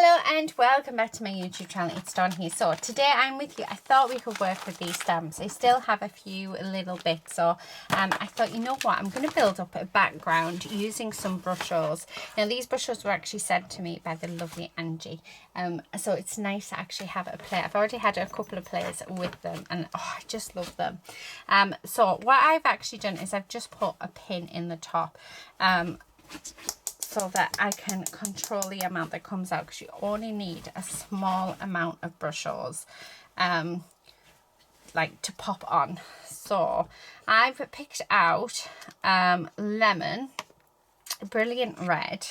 Hello and welcome back to my YouTube channel. It's Dawn here. So today I'm with you. I thought we could work with these stamps. I still have a few little bits, so I thought, you know what, I'm going to build up a background using some Brushos. Now these Brushos were actually sent to me by the lovely Angie, so it's nice to actually have a play. I've already had a couple of plays with them and I just love them. So what I've actually done is I've just put a pin in the top, so that I can control the amount that comes out, because you only need a small amount of Brushos like to pop on. So I've picked out lemon, brilliant red,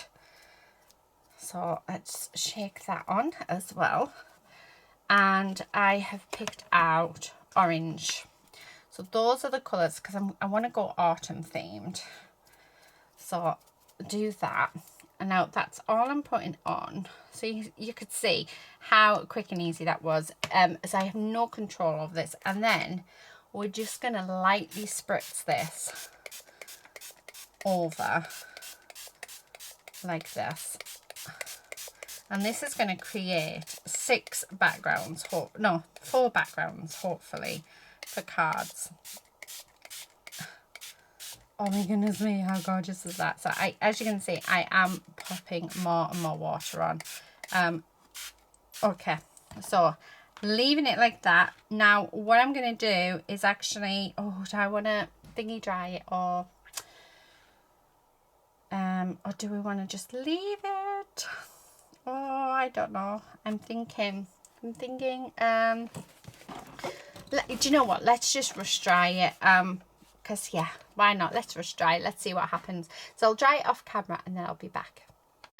so let's shake that on as well, and I have picked out orange. So those are the colours, because I want to go autumn themed, so do that. And now that's all I'm putting on, so you could see how quick and easy that was, as I have no control of this. And then we're just going to lightly spritz this over like this, and this is going to create 4 backgrounds hopefully for cards. Oh my goodness me, how gorgeous is that? So as you can see, I am popping more and more water on. Okay, so leaving it like that. Now what I'm going to do is actually, do I want to thingy dry it, or do we want to just leave it? Oh, I don't know. I'm thinking, do you know what? Let's just rush dry it. Because yeah, why not? Let's rush dry. Let's see what happens. So I'll dry it off camera and then I'll be back.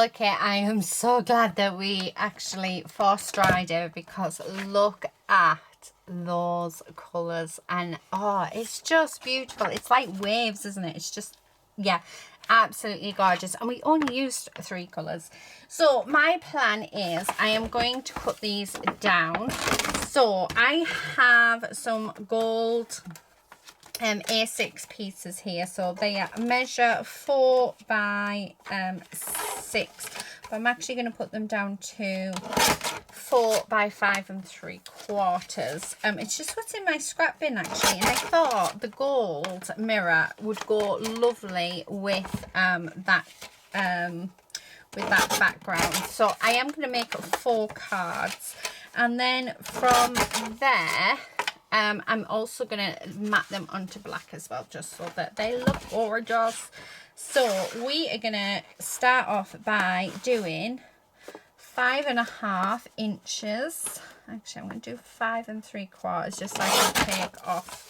Okay, I am so glad that we actually force dried it, because look at those colours, and oh, it's just beautiful. It's like waves, isn't it? It's just, yeah, absolutely gorgeous. And we only used 3 colours. So my plan is I am going to put these down. So I have some gold A6 pieces here, so they are measure 4 by 6, but I'm actually going to put them down to 4 by 5 3/4. It's just what's in my scrap bin actually, and I thought the gold mirror would go lovely with that background. So I am going to make 4 cards, and then from there I'm also going to mat them onto black as well, just so that they look gorgeous. So we are going to start off by doing 5.5 inches. Actually, I'm going to do 5 3/4, just so I can take off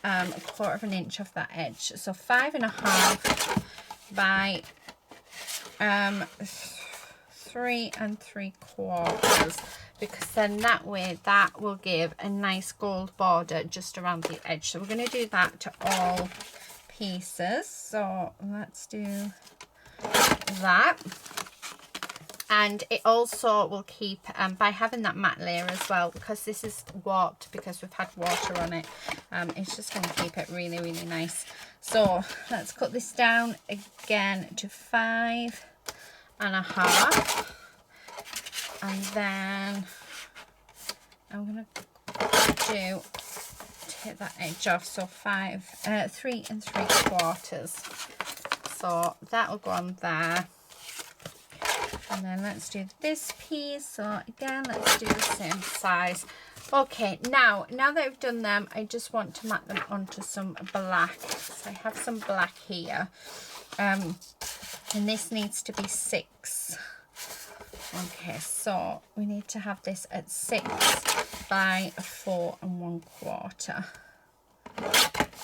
a 1/4 inch off that edge. So 5.5 by 3 3/4, because then that way that will give a nice gold border just around the edge. So we're going to do that to all pieces. So let's do that. And it also will keep, by having that matte layer as well, because this is warped because we've had water on it, it's just going to keep it really, really nice. So let's cut this down again to 5.5. And then I'm going to take that edge off, so 3 3/4. So that will go on there. And then let's do this piece. So again, let's do the same size. Okay, now that I've done them, I just want to mat them onto some black. So I have some black here. And this needs to be 6. Okay, so we need to have this at 6 by 4 1/4.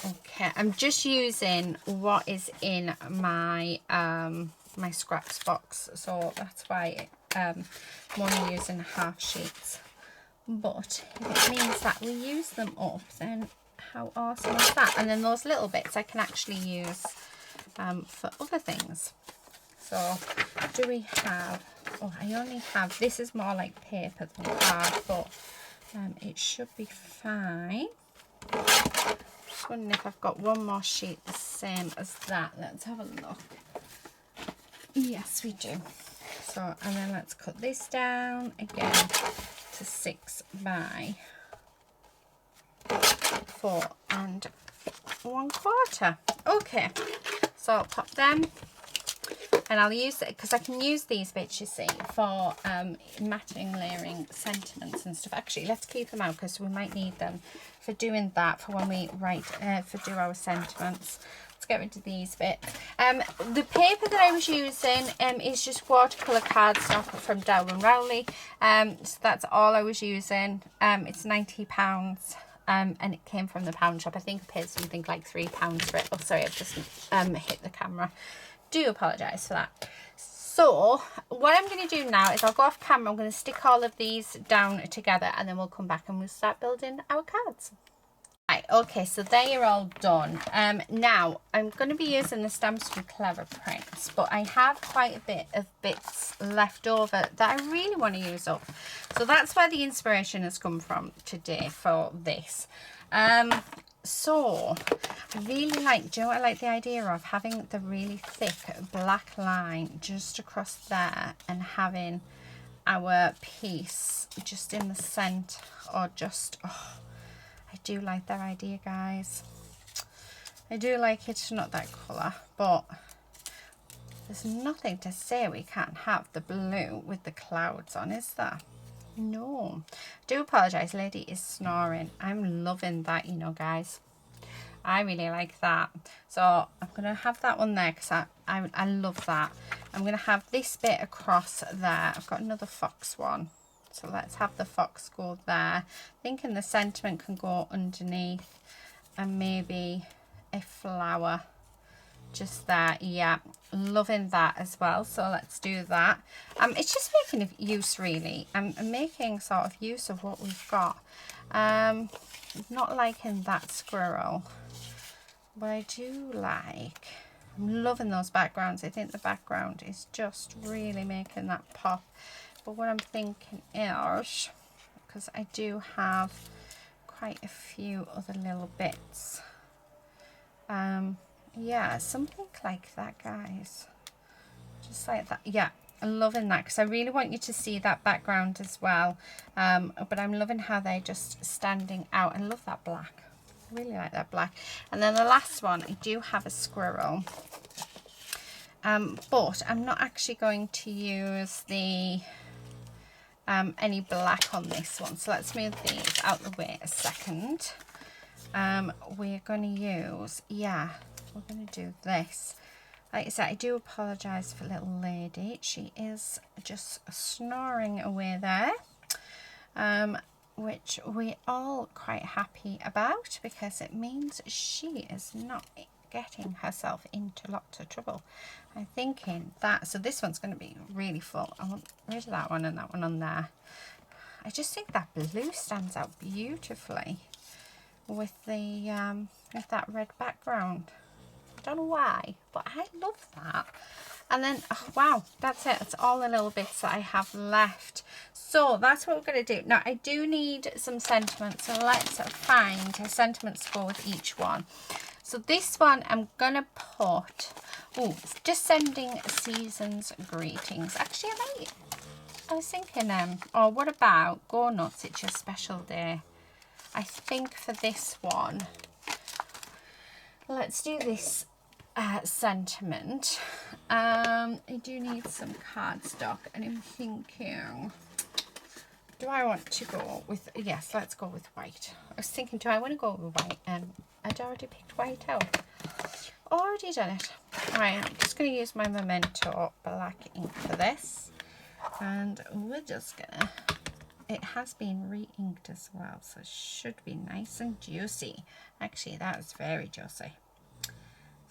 Okay, I'm just using what is in my my scraps box, so that's why I'm only using half sheets. But if it means that we use them up, then how awesome is that? And then those little bits I can actually use for other things. So do we have, I only have, this is more like paper than card, but it should be fine. Just wondering if I've got one more sheet the same as that. Let's have a look. Yes, we do. So, and then let's cut this down again to 6 by 4 1/4. Okay, so I'll pop them, and I'll use it because I can use these bits, you see, for matting, layering sentiments and stuff. Actually, let's keep them out because we might need them for doing that, for when we write, do our sentiments. Let's get rid of these bits. The paper that I was using is just watercolour cardstock from Dow & Rowley. So that's all I was using. It's £90. And it came from the pound shop. I think I paid something like £3 for it. Oh, sorry, I've just hit the camera. Do apologise for that. So what I'm going to do now is I'll go off camera. I'm going to stick all of these down together, and then we'll come back and we'll start building our cards. Right, okay, so they are all done. Now I'm going to be using the stamps from Cleverprints, but I have quite a bit of bits left over that I really want to use up. So that's where the inspiration has come from today for this. So I really like, do you know what I like the idea of? Having the really thick black line just across there and having our piece just in the centre, or just, oh, I do like that idea, guys. I do like it, not that colour, but there's nothing to say we can't have the blue with the clouds on, is there? No. I do apologise, lady is snoring. I'm loving that, you know, guys. I really like that. So I'm going to have that one there because I love that. I'm going to have this bit across there. I've got another fox one. So let's have the fox go there. Thinking the sentiment can go underneath, and maybe a flower just there. Yeah, loving that as well. So let's do that. It's just making use, really. I'm making sort of use of what we've got. Not liking that squirrel, but I do like, I'm loving those backgrounds. I think the background is just really making that pop. But what I'm thinking is, because I do have quite a few other little bits, yeah, something like that, guys, just like that. Yeah, I'm loving that because I really want you to see that background as well. But I'm loving how they're just standing out. I love that black. I really like that black. And then the last one, I do have a squirrel, but I'm not actually going to use the any black on this one. So let's move these out the way a second. We're going to use, yeah, we're going to do this. Like I said, I do apologise for little lady. She is just snoring away there, which we're all quite happy about because it means she is not getting herself into lots of trouble. I'm thinking that, so this one's going to be really full. I want rid of that one and that one on there. I just think that blue stands out beautifully with the with that red background. I don't know why, but I love that. And then, oh, wow, that's it. That's all the little bits that I have left. So that's what we're going to do. Now, I do need some sentiments. So let's find a sentiment to go with each one. So this one, I'm going to put, oh, just sending season's greetings. Actually, I was thinking, or what about Go Nuts, it's your special day. I think for this one, let's do this sentiment. I do need some cardstock, and I'm thinking, do I want to go with, yes, let's go with white. I was thinking, do I want to go with white? I'd already picked white out. Already done it. Alright, I'm just going to use my Memento black ink for this. And we're just going to, it has been re-inked as well, so it should be nice and juicy. Actually, that is very juicy.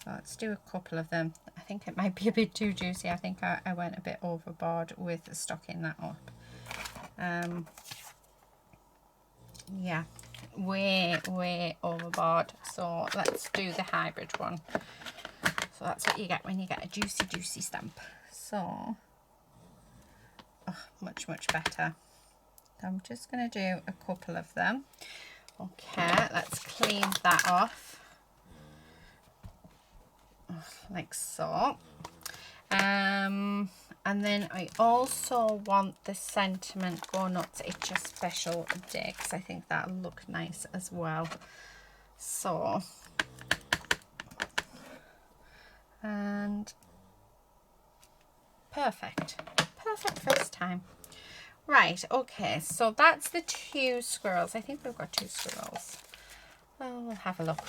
So let's do a couple of them. I think it might be a bit too juicy. I think I went a bit overboard with stocking that up. Yeah, way overboard. So let's do the hybrid one. So that's what you get when you get a juicy stamp. So, oh, much better. So I'm just going to do a couple of them. Okay, let's clean that off. Like so. And then I also want the Sentiment Go Nuts It's Your Special Day, because I think that'll look nice as well. So, and perfect first time. Right, okay, so that's the 2 squirrels. I think we've got 2 squirrels. Well, we'll have a look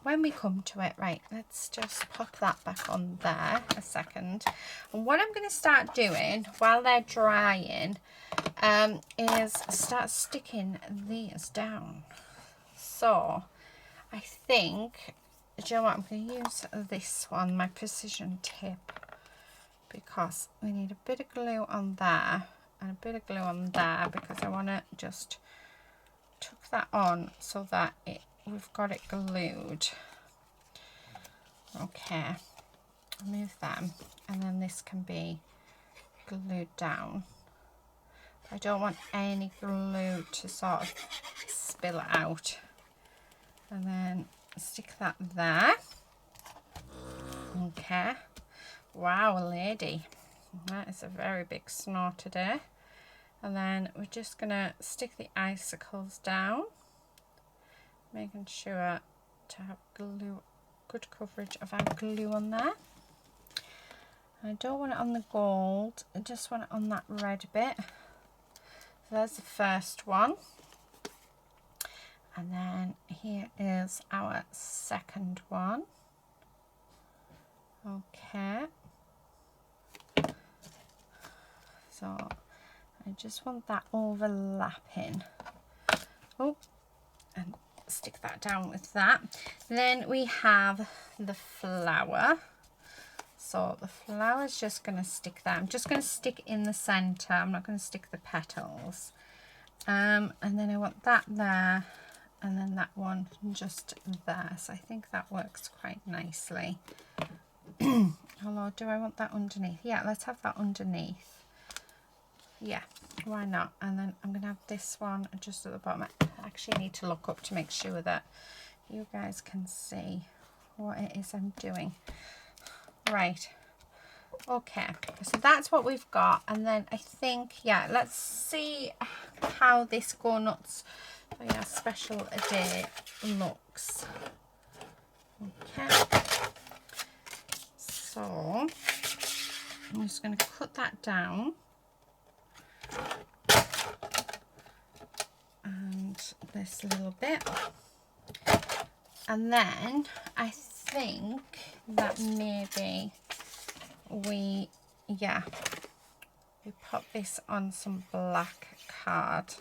when we come to it. Right, let's just pop that back on there a second. And what I'm going to start doing while they're drying is start sticking these down. So I think, do you know what, I'm going to use this one, my precision tip, because we need a bit of glue on there and a bit of glue on there, because I want to just tuck that on so that we've got it glued. Okay, I'll move them, and then this can be glued down. I don't want any glue to sort of spill out. And then stick that there. Okay. Wow, lady. That is a very big snore today. And then we're just going to stick the icicles down, making sure to have glue, good coverage of our glue on there. I don't want it on the gold, I just want it on that red bit. So there's the first one. And then here is our second one. Okay. So I just want that overlapping. Oh, and stick that down with that. Then we have the flower. So the flower is just going to stick there. I'm just going to stick in the center. I'm not going to stick the petals. And then I want that there, and then that one just there. So I think that works quite nicely. Although, do I want that underneath? Yeah, let's have that underneath. Yeah, why not? And then I'm going to have this one just at the bottom. I actually need to look up to make sure that you guys can see what it is I'm doing. Right, okay, so that's what we've got. And then I think, yeah, let's see how this Go Nuts for Your Special Day looks. Okay, so I'm just going to cut that down. And this little bit, and then I think that maybe we put this on some black card,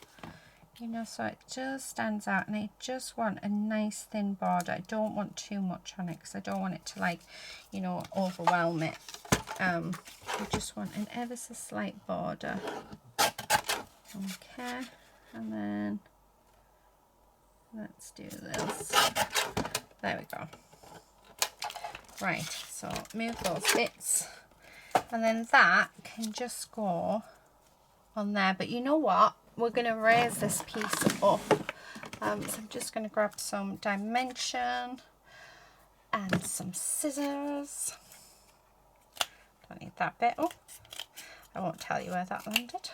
you know, so it just stands out. And I just want a nice thin border. I don't want too much on it, because I don't want it to, like, you know, overwhelm it. I just want an ever so slight border. Okay, and then let's do this. There we go. Right, so move those bits, and then that can just go on there. But you know what, we're going to raise this piece up. So I'm just going to grab some dimension and some scissors. Don't need that bit. Oh, I won't tell you where that landed.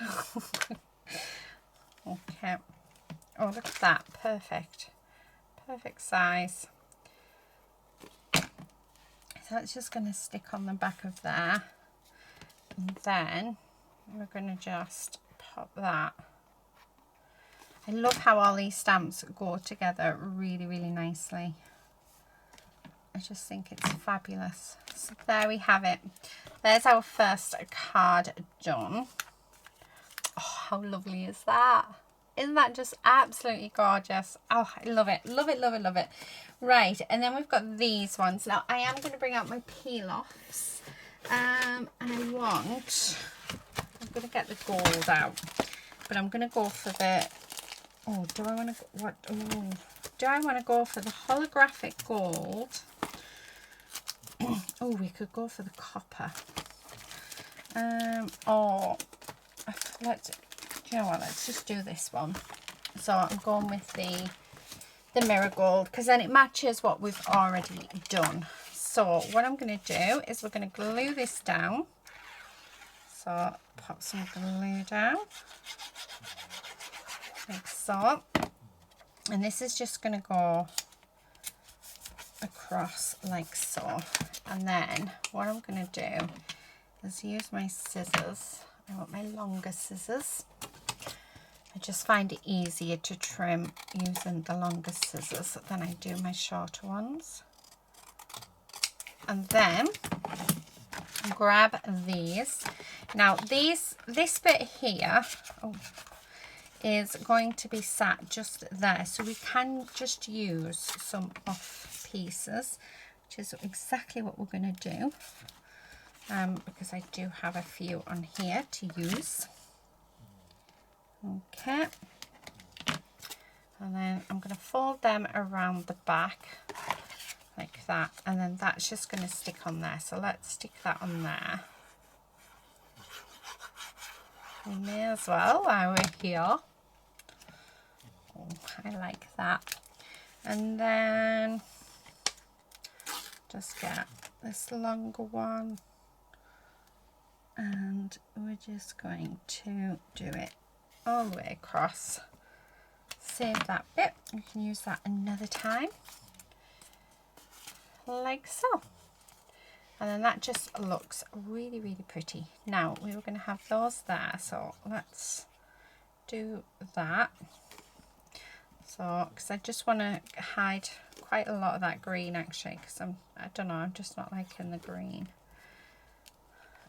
Okay. Oh, look at that. Perfect. Perfect size. So it's just going to stick on the back of there. And then we're going to just pop that. I love how all these stamps go together really, really nicely. I just think it's fabulous. So there we have it. There's our first card done. Oh, how lovely is that? Isn't that just absolutely gorgeous? Oh, I love it. Love it, love it, love it. Right, and then we've got these ones. Now, I am going to bring out my peel-offs. And I'm going to get the gold out. But I'm going to go for the... Oh, do I want to... What? Oh, do I want to go for the holographic gold? Oh, we could go for the copper. Or let's, do you know what, let's just do this one. So I'm going with the mirror gold, because then it matches what we've already done. So what I'm going to do is we're going to glue this down. So pop some glue down like so, and this is just going to go across like so. And then what I'm going to do is use my scissors. I want my longer scissors. I just find it easier to trim using the longer scissors than I do my shorter ones. And then grab these. Now this bit here is going to be sat just there, so we can just use some off pieces, which is exactly what we're going to do, because I do have a few on here to use. Okay, and then I'm going to fold them around the back like that, and then that's just going to stick on there. So let's stick that on there. We may as well while we're here. Oh, I like that. And then just get this longer one, and we're just going to do it all the way across. Save that bit, you can use that another time like so, and then that just looks really, really pretty. Now we were going to have those there, so let's do that. So because I just want to hide quite a lot of that green actually, because I don't know, I'm just not liking the green.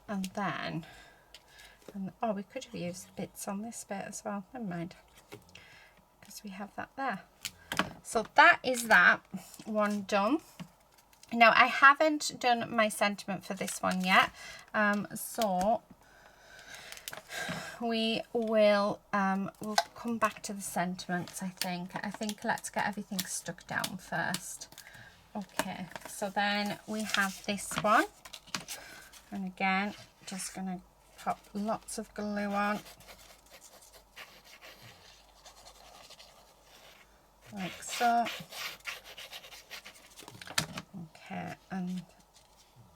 And then oh, we could have used bits on this bit as well, never mind, because we have that there. So that is that one done. Now I haven't done my sentiment for this one yet, so we will we'll come back to the sentiments. I think let's get everything stuck down first. Okay, so then we have this one, and again just gonna pop lots of glue on like so. Okay, and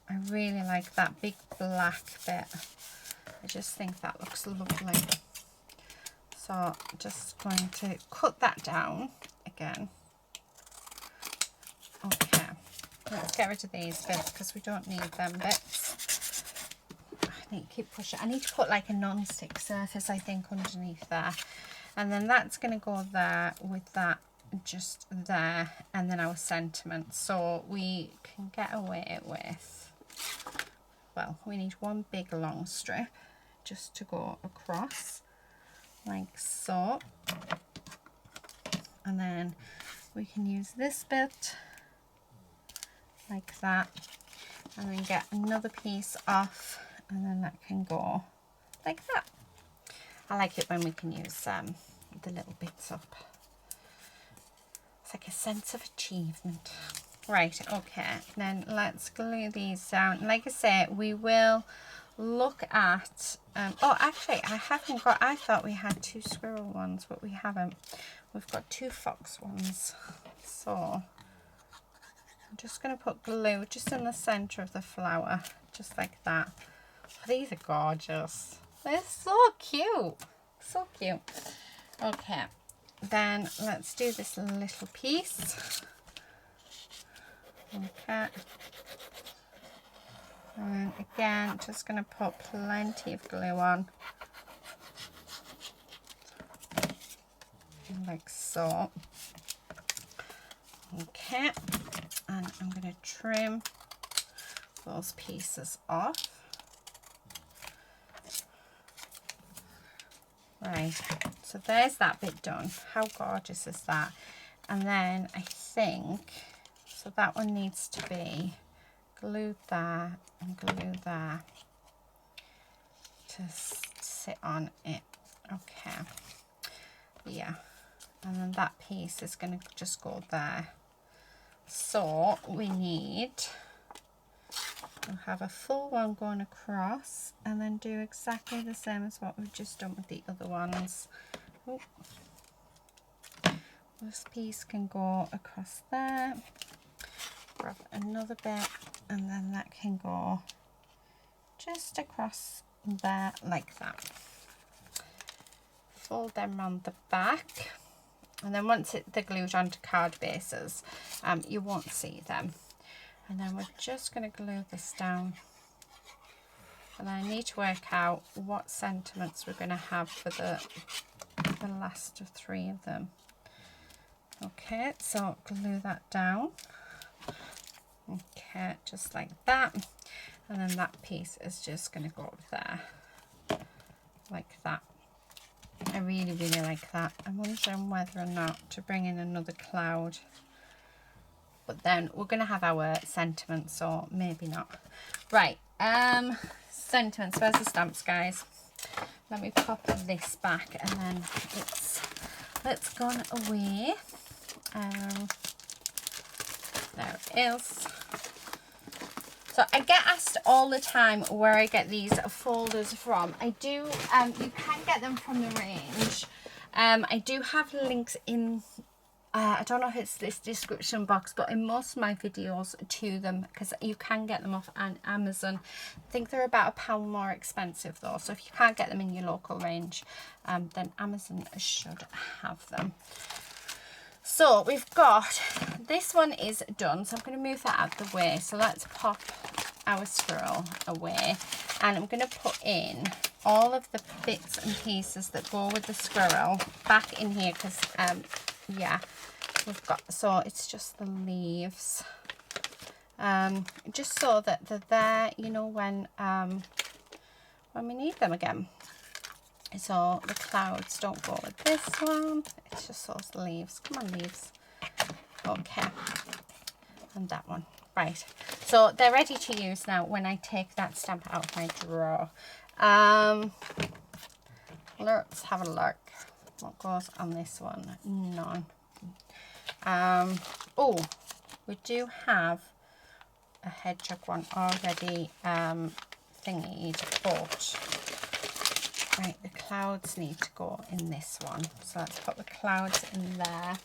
I really like that big black bit. I just think that looks lovely. So just going to cut that down again. Okay, let's get rid of these bits because we don't need them bits. I need to keep pushing. I need to put like a non-stick surface, I think, underneath there. And then that's going to go there with that just there, and then our sentiment. So we can get away with, well, we need one big long strip just to go across like so, and then we can use this bit like that, and then get another piece off, and then that can go like that. I like it when we can use the little bits up. It's like a sense of achievement. Right, okay, then let's glue these down. Like I say, we will look at oh, actually I haven't got, I thought we had 2 squirrel ones, but we haven't. We've got 2 fox ones. So I'm just going to put glue just in the center of the flower, just like that. These are gorgeous. They're so cute, so cute. Okay, then let's do this little piece. Okay, and again just going to put plenty of glue on like so. Okay, and I'm going to trim those pieces off. Right, so there's that bit done. How gorgeous is that? And then I think, so that one needs to be glued there and glue there to sit on it. Okay, yeah, and then that piece is going to just go there. So we need to have a full one going across, and then do exactly the same as what we've just done with the other ones. Oh. This piece can go across there. Grab another bit, and then that can go just across there like that. Fold them around the back, and then once they're glued onto card bases, you won't see them. And then we're just going to glue this down, and I need to work out what sentiments we're going to have for the last of 3 of them. Okay, so glue that down. Okay, just like that, and then that piece is just going to go up there like that. I really like that. I'm wondering whether or not to bring in another cloud, but then we're going to have our sentiments, so maybe not. Right, sentiments. Where's the stamps, guys? Let me pop this back, and then it's gone away. There it is. So I get asked all the time where I get these folders from. I do, you can get them from the range. I do have links in, I don't know if it's this description box, but in most of my videos to them, because you can get them off on Amazon. I think they're about £1 more expensive though. So if you can't get them in your local range, then Amazon should have them. So we've got, this one is done, so I'm going to move that out the way. So let's pop our squirrel away, and I'm going to put in all of the bits and pieces that go with the squirrel back in here, because yeah, we've got, so it's just the leaves, just so that they're there, you know, when we need them again. So the clouds don't go with this one, it's just those leaves. Come on, leaves. Okay, and that one. Right, so they're ready to use now when I take that stamp out of my drawer. Let's have a look. What goes on this one? None. Oh, we do have a hedgehog one already thingied, but right, the clouds need to go in this one. So let's put the clouds in there.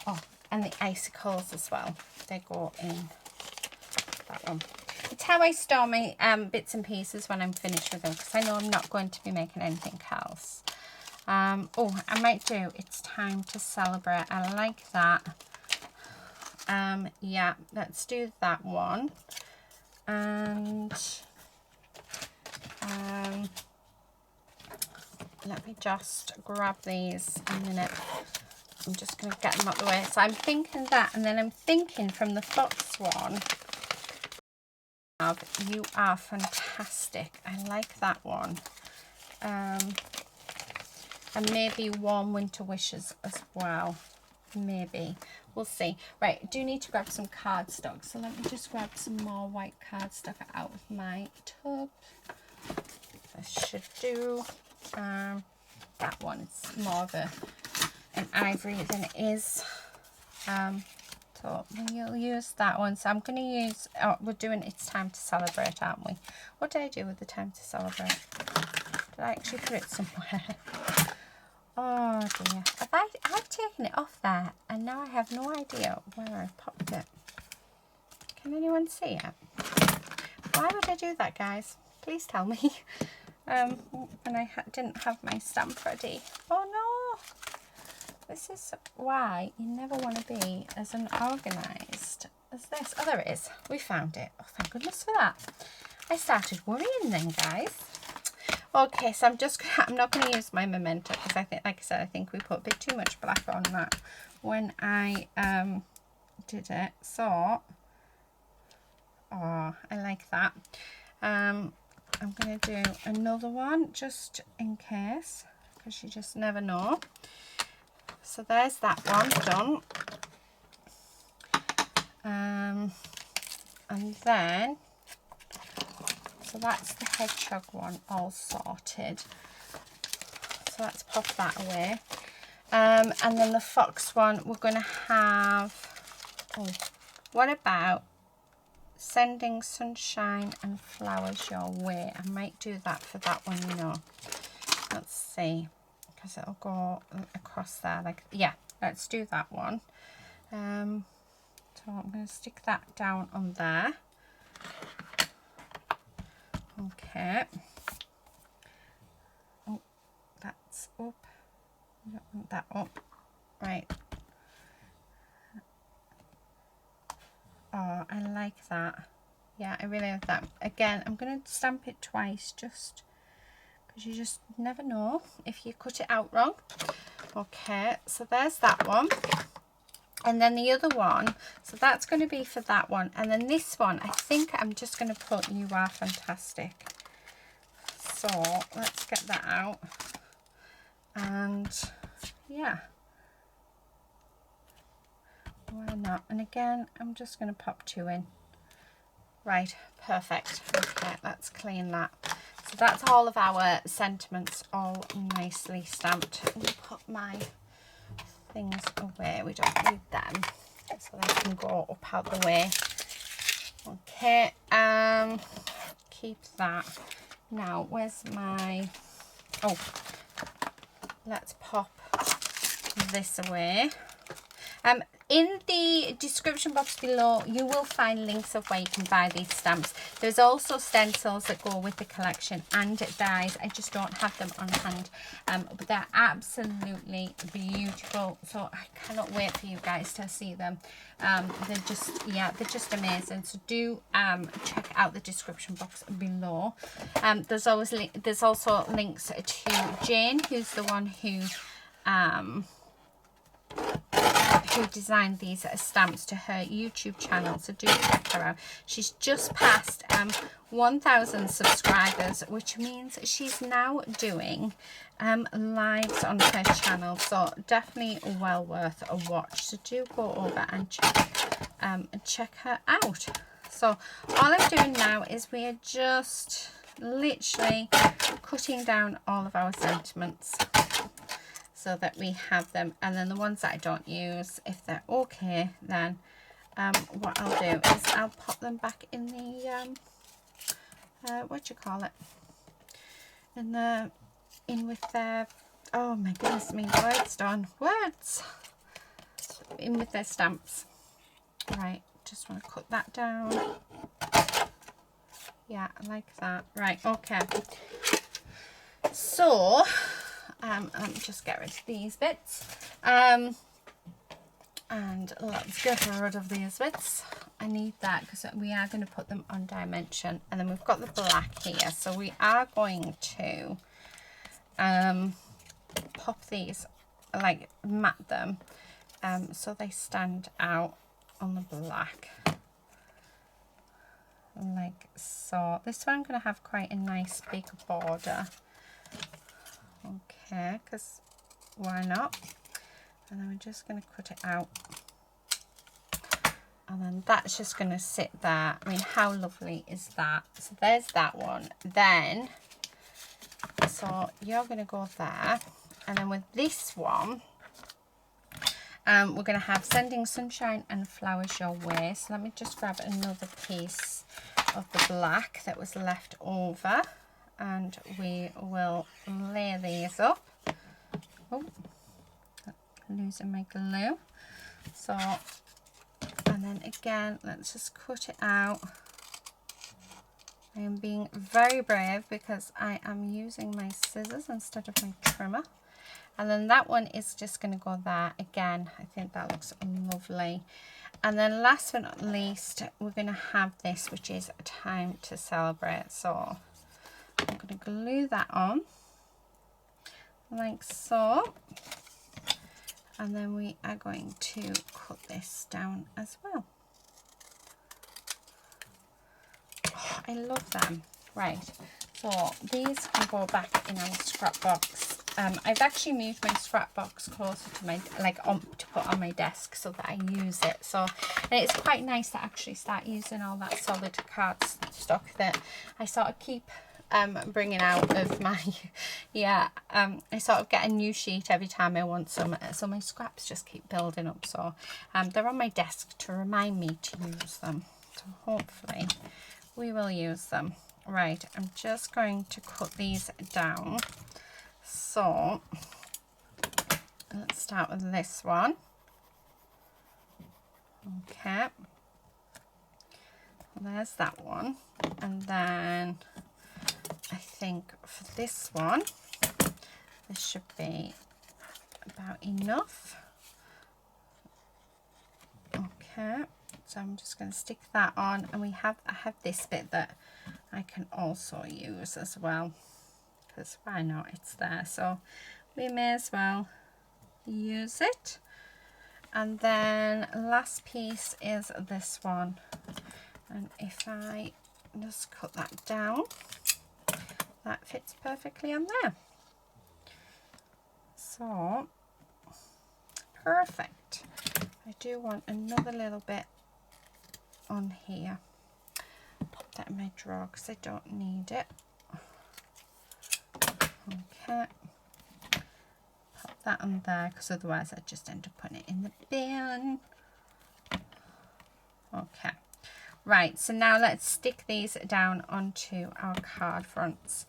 Oh, and the icicles as well. They go in that one. It's how I store my bits and pieces when I'm finished with them, because I know I'm not going to be making anything else. Oh, I might do It's Time to Celebrate. I like that. Yeah, let's do that one. And let me just grab these a minute. I'm just going to get them out the way. So I'm thinking that, and then I'm thinking from the fox one, You Are Fantastic. I like that one. And maybe Warm Winter Wishes as well. Maybe. We'll see. Right, I do need to grab some cardstock. So let me just grab some more white cardstock out of my tub. This should do. That one is more of an ivory than it is. So we'll use that one. So I'm going to use, we're doing It's Time to Celebrate, aren't we? What did I do with the Time to Celebrate? Did I actually put it somewhere? Oh dear. I've taken it off there, and now I have no idea where I popped it. Can anyone see it? Why would I do that, guys? Please tell me. When I didn't have my stamp ready. Oh no! This is why you never want to be as unorganised as this. Oh, there it is. We found it. Oh, thank goodness for that. I started worrying then, guys. Okay, so I'm not going to use my memento, because I think, like I said, I think we put a bit too much black on that when I did it. So, oh, I like that. I'm going to do another one just in case, because you just never know. So there's that one done. And then, so that's the hedgehog one all sorted. So let's pop that away. And then the fox one, we're going to have, oh, what about Sending Sunshine and Flowers Your Way? I might do that for that one, you know. Let's see, because it'll go across there. Like, yeah, let's do that one. So I'm going to stick that down on there. Okay. that's up. I don't want that up. Right. Oh, I like that. Yeah, I really like that. Again, I'm going to stamp it twice just because you just never know if you cut it out wrong. Okay, so there's that one. And then the other one, so that's going to be for that one. And then this one, I think I'm just going to put You Are Fantastic. So let's get that out. And yeah, why not? And again, I'm just going to pop 2 in. Right, perfect. Okay, let's clean that. So that's all of our sentiments all nicely stamped. I'm going to put my things away. We don't need them, so they can go up out the way. Okay, keep that. Now, where's my... Oh, let's pop this away. In the description box below, you will find links of where you can buy these stamps. There's also stencils that go with the collection and dies. I just don't have them on hand, but they're absolutely beautiful. So I cannot wait for you guys to see them. They're just amazing. So do check out the description box below. There's also links to Jane, who's the one who designed these stamps, to her YouTube channel, so do check her out. She's just passed 1,000 subscribers, which means she's now doing lives on her channel, so definitely well worth a watch. So do go over and check her out. So all I'm doing now is we are just literally cutting down all of our sentiments so that we have them, and then the ones that I don't use, if they're okay, then what I'll do is I'll pop them back in the what do you call it, in with their, oh my goodness me, words in with their stamps. Right, just want to cut that down. Yeah, I like that. Right, okay, so let me just get rid of these bits, and let's get rid of these bits. I need that because we are going to put them on dimension. And then we've got the black here, so we are going to pop these, like mat them, so they stand out on the black like so. This one I'm going to have quite a nice big border. Okay, because why not? And then we're just going to cut it out, and then that's just going to sit there. I mean, how lovely is that? So there's that one. Then, so you're going to go there, and then with this one, we're going to have Sending Sunshine and Flowers Your Way. So let me just grab another piece of the black that was left over, and we will lay these up. Oh, losing my glue. So, and then again, let's just cut it out. I am being very brave because I am using my scissors instead of my trimmer. And then that one is just going to go there. Again, I think that looks lovely. And then last but not least, we're going to have this, which is Time to Celebrate. So I'm going to glue that on like so, and then we are going to cut this down as well. Oh, I love them. Right, so these can go back in our scrap box. I've actually moved my scrap box closer to my, to put on my desk so that I use it. So, and it's quite nice to actually start using all that solid card stock that I sort of keep bringing out of my, I sort of get a new sheet every time I want some, so my scraps just keep building up. So they're on my desk to remind me to use them. So hopefully we will use them. Right, I'm just going to cut these down. So let's start with this one. Okay, there's that one, and then I think for this one this should be about enough. Okay, so I'm just going to stick that on, and I have this bit that I can also use as well, because why not, it's there, so we may as well use it. And then last piece is this one, and if I just cut that down, that fits perfectly on there. So perfect. I do want another little bit on here. Pop that in my drawer because I don't need it. Okay, pop that on there because otherwise I just end up putting it in the bin. Okay, right, so now let's stick these down onto our card fronts,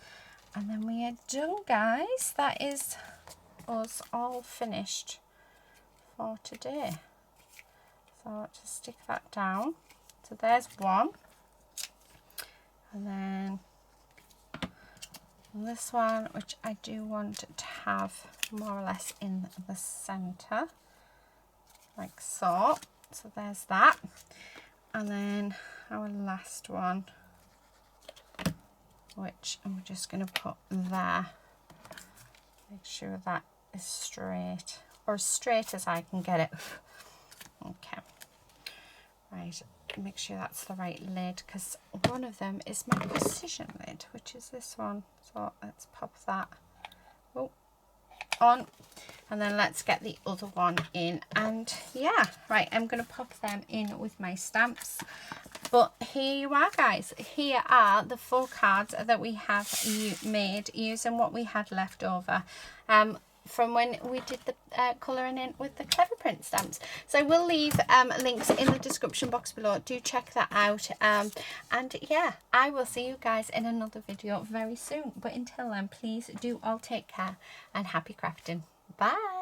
and then we are done, guys. That is us all finished for today. So just stick that down. So there's one, and then this one, which I do want to have more or less in the center, like so. So there's that, and then our last one, which I'm just going to put there. Make sure that is straight, or as straight as I can get it. Okay, right, make sure that's the right lid, because one of them is my precision lid, which is this one. So let's pop that on, and then let's get the other one in. And yeah, right, I'm going to pop them in with my stamps. But here you are, guys. Here are the 4 cards that we have made using what we had left over from when we did the colouring in with the Cleverprints stamps. So I will leave links in the description box below. Do check that out. And yeah, I will see you guys in another video very soon. But until then, please do all take care and happy crafting. Bye.